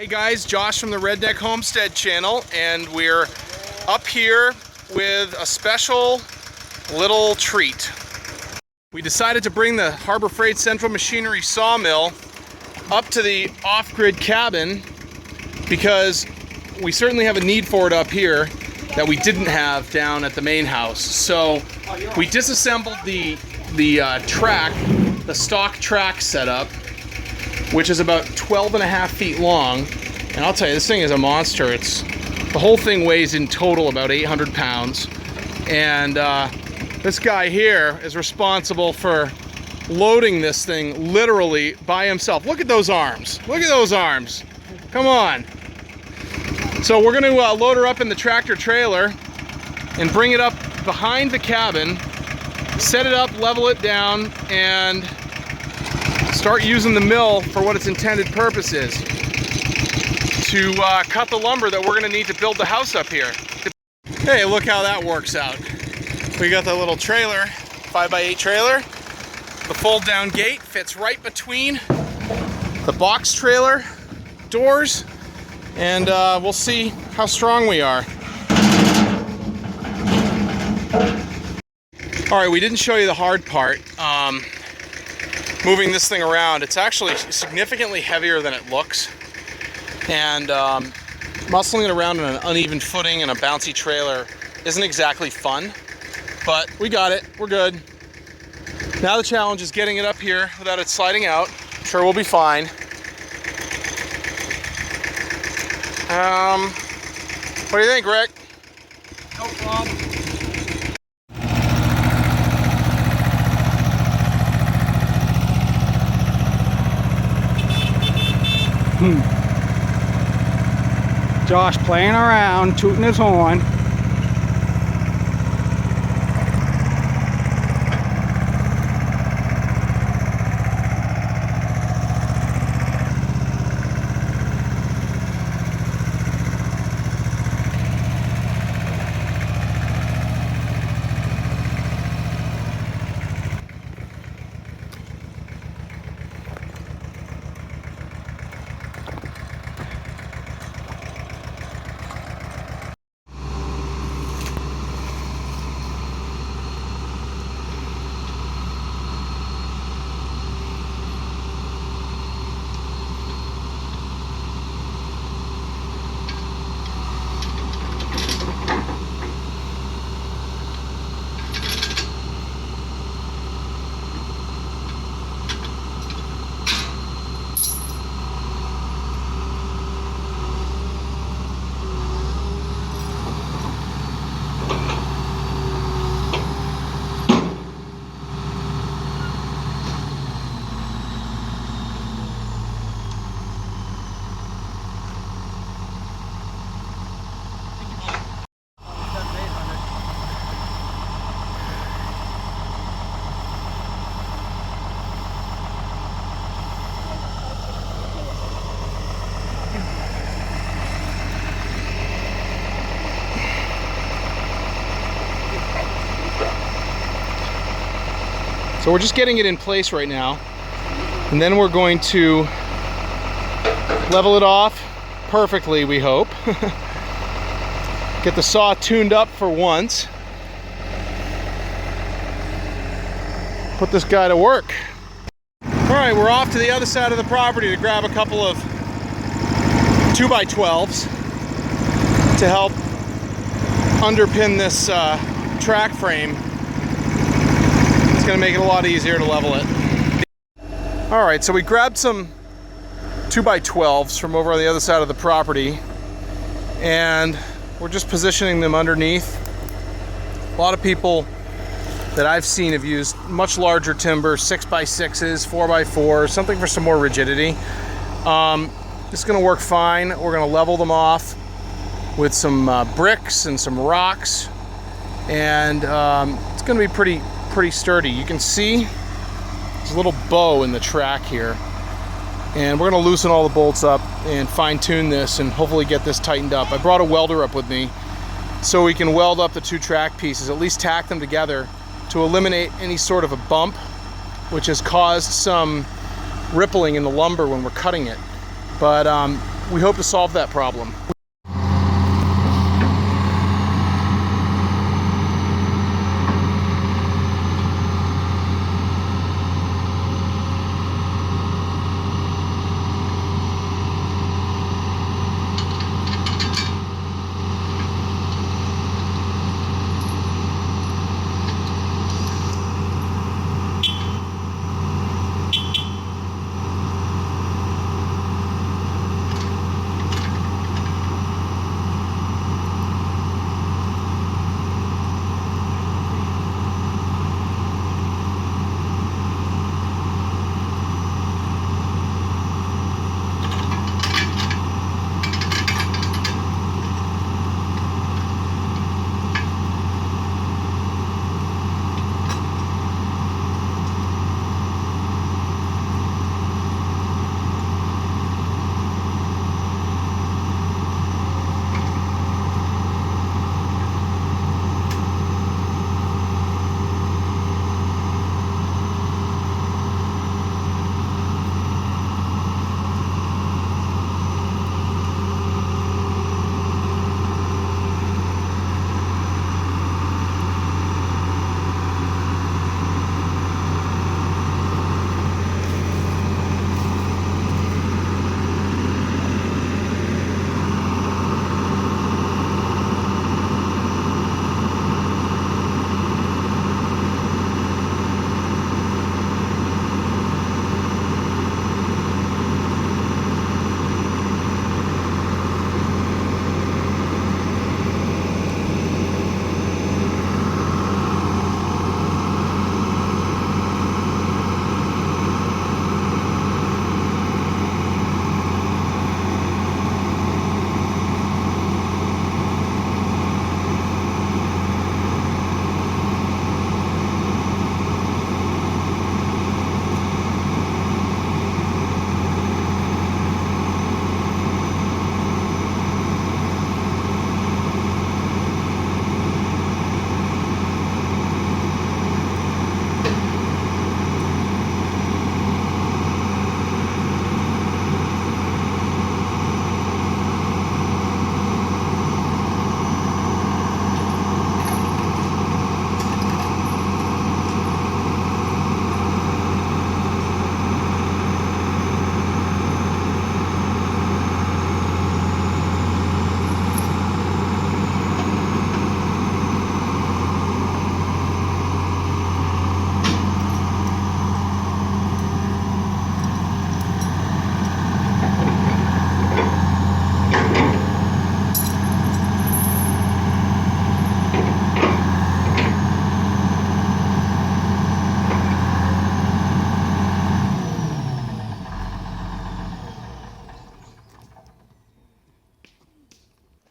Hey guys, Josh from the Redneck Homestead channel, and we're up here with a special little treat. We decided to bring the Harbor Freight Central Machinery Sawmill up to the off-grid cabin because we certainly have a need for it up here that we didn't have down at the main house. So we disassembled the track, the stock track setup, which is about 12.5 feet long. And I'll tell you, this thing is a monster. The whole thing weighs in total about 800 pounds. And this guy here is responsible for loading this thing literally by himself. Look at those arms. Look at those arms. Come on. So we're gonna load her up in the tractor trailer and bring it up behind the cabin, set it up, level it down, and start using the mill for what its intended purpose is, to cut the lumber that we're gonna need to build the house up here. Hey, look how that works out. We got the little trailer, 5x8 trailer. The fold down gate fits right between the box trailer doors, and we'll see how strong we are. All right, we didn't show you the hard part. Moving this thing around, it's actually significantly heavier than it looks, and muscling it around on an uneven footing in a bouncy trailer isn't exactly fun, but we got it, we're good. Now the challenge is getting it up here without it sliding out. I'm sure we'll be fine. What do you think, Rick? No problem. Josh playing around, tooting his horn. So we're just getting it in place right now, and then we're going to level it off perfectly, we hope. Get the saw tuned up for once. Put this guy to work. All right, we're off to the other side of the property to grab a couple of 2x12s to help underpin this track frame. It's gonna make it a lot easier to level it. All right, so we grabbed some 2x12s from over on the other side of the property, and we're just positioning them underneath. A lot of people that I've seen have used much larger timber, 6x6s, 4x4s, something for some more rigidity. This is gonna work fine. We're gonna level them off with some bricks and some rocks, and it's gonna be pretty sturdy. You can see there's a little bow in the track here, and we're going to loosen all the bolts up and fine-tune this and hopefully get this tightened up. I brought a welder up with me so we can weld up the two track pieces, at least tack them together to eliminate any sort of a bump, which has caused some rippling in the lumber when we're cutting it. But we hope to solve that problem.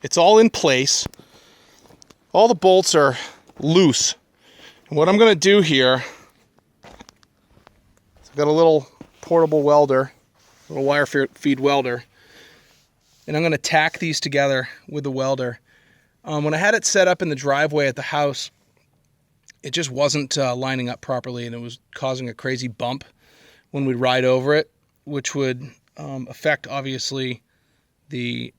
It's all in place. All the bolts are loose. And what I'm going to do here, I've got a little portable welder, a little wire feed welder, and I'm going to tack these together with the welder. When I had it set up in the driveway at the house, it just wasn't lining up properly, and it was causing a crazy bump when we'd ride over it, which would affect, obviously, the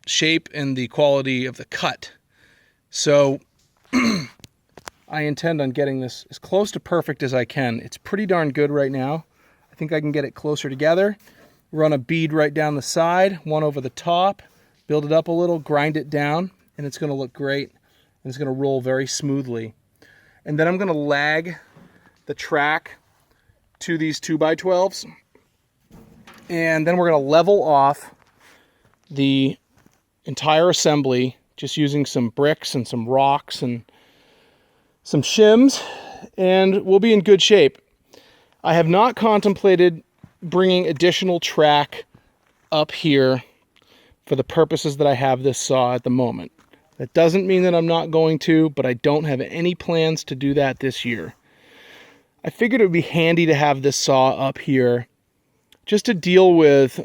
shape and the quality of the cut. So I intend on getting this as close to perfect as I can. It's pretty darn good right now. I think I can get it closer together, run a bead right down the side, one over the top, build it up a little, grind it down, and it's going to look great, and it's going to roll very smoothly. And then I'm going to lag the track to these 2x12s, and then we're going to level off the entire assembly just using some bricks and some rocks and some shims, and we'll be in good shape. I have not contemplated bringing additional track up here for the purposes that I have this saw at the moment. That doesn't mean that I'm not going to, but I don't have any plans to do that this year. I figured it would be handy to have this saw up here just to deal with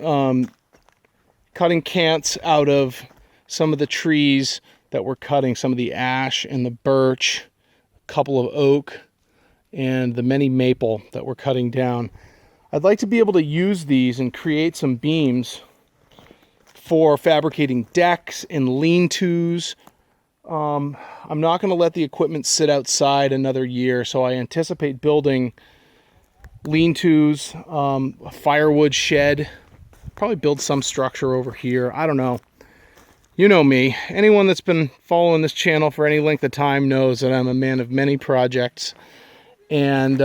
cutting cants out of some of the trees that we're cutting, some of the ash and the birch, a couple of oak, and the many maple that we're cutting down. I'd like to be able to use these and create some beams for fabricating decks and lean-tos. I'm not going to let the equipment sit outside another year, so I anticipate building lean-tos, a firewood shed, probably build some structure over here. I don't know. You know me. Anyone that's been following this channel for any length of time knows that I'm a man of many projects and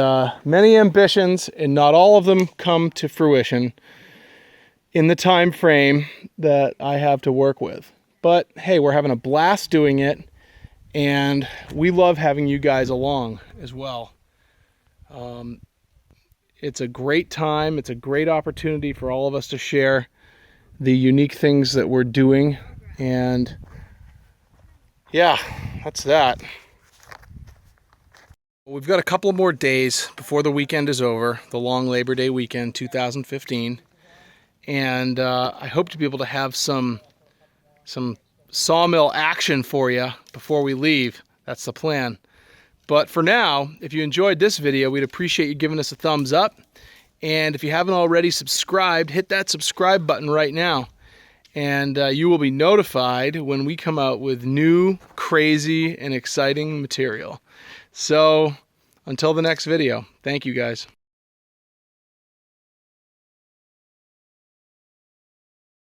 many ambitions, and not all of them come to fruition in the time frame that I have to work with. But hey, we're having a blast doing it, and we love having you guys along as well. It's a great time. It's a great opportunity for all of us to share the unique things that we're doing. And yeah, that's that. We've got a couple more days before the weekend is over, the long Labor Day weekend 2015. And I hope to be able to have some sawmill action for you before we leave. That's the plan. But for now, if you enjoyed this video, we'd appreciate you giving us a thumbs up. And if you haven't already subscribed, hit that subscribe button right now. And you will be notified when we come out with new, crazy, and exciting material. So until the next video, thank you guys.